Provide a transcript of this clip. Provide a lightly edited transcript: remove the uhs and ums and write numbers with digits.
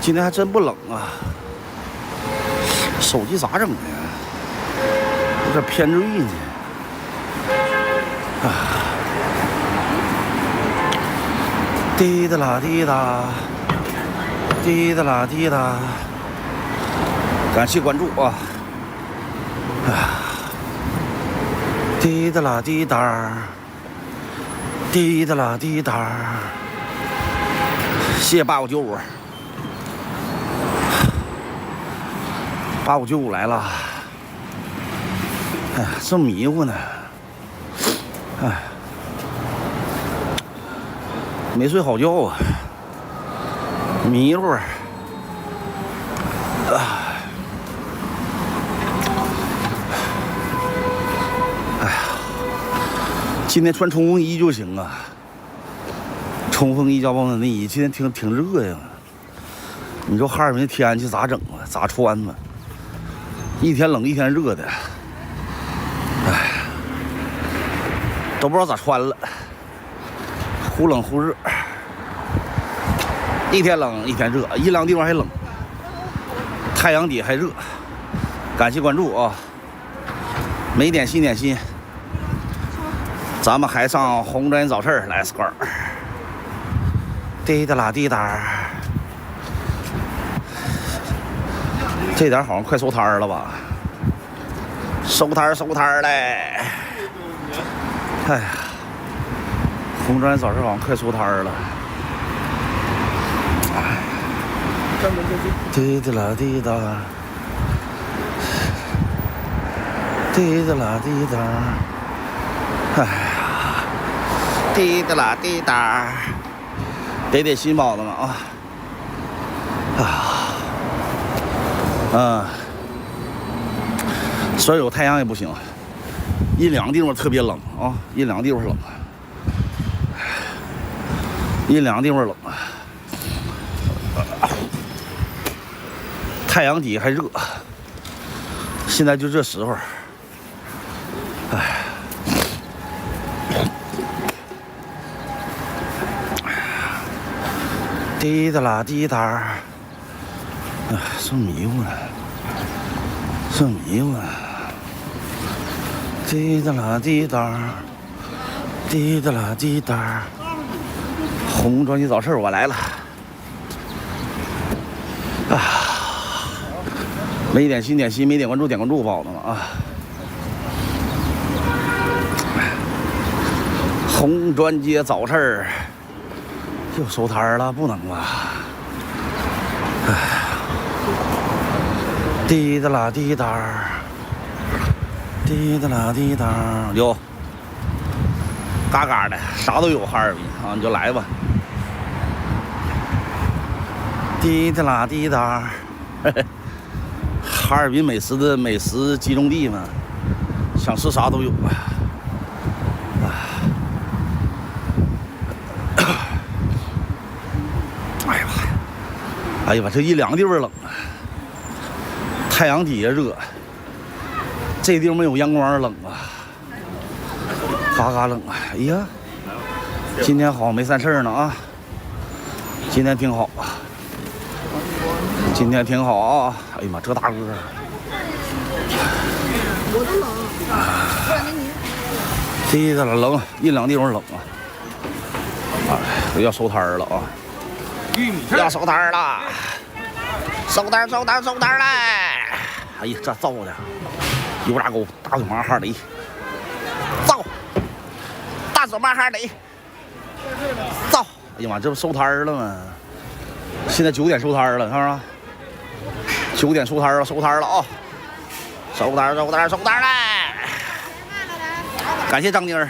今天还真不冷啊，手机咋整的？有点偏锐呢。啊，滴答啦滴答，滴答啦滴答，感谢关注啊！滴答啦滴答，滴答啦滴答，谢谢8595。8595来了，哎呀，正迷糊呢，哎，没睡好觉啊，迷糊，哎呀，今天穿冲锋衣就行啊，冲锋衣加防寒内衣，今天挺热呀。你说哈尔滨天气咋整啊？咋穿呢？一天冷一天热的，哎，都不知道咋穿了，忽冷忽热，一天冷一天热，阴凉地方还冷，太阳底还热。感谢关注啊！没点心点心，咱们还上红砖早市来4罐，滴答啦滴答。这点好像快收摊了吧？收摊嘞！哎呀，红砖早市好像快收摊了。哎，滴答啦滴答，滴答啦滴答，哎呀，滴答啦滴答，得心宝子们啊！虽然有太阳也不行，阴凉地方特别冷啊，阴凉地方冷，阴凉地方冷，太阳底还热，现在就这时候，哎，滴答啦滴答，哎，正迷糊呢，正迷糊呢。滴答啦滴答，滴答啦滴答，红专辑早市我来了啊！没点心点心，没点关注点关注，宝子们啊！红砖街早市又收摊了，不能吧？哎，滴答啦滴答。滴答啦滴答，有，嘎嘎的，啥都有哈尔滨啊，你就来吧。滴答啦滴答，哈尔滨美食集中地嘛，想吃啥都有啊。哎呀妈，哎呀妈，这阴凉地方冷啊，太阳底下热。这地方没有阳光冷啊，嘎嘎冷啊！哎呀，今天好没散事呢啊，今天挺好啊，今天挺好啊！哎呀妈，这大个儿，我都冷，不然你。滴答了冷，阴凉地方冷啊！哎，要收摊了啊！要收摊了，收摊嘞！哎呀，这造的。油炸沟，大嘴麻哈雷，造，大嘴麻哈雷，造！哎呀妈，这不收摊了吗？现在9点收摊了，看着？9点收摊了，收摊了啊！收摊嘞！感谢张妮儿。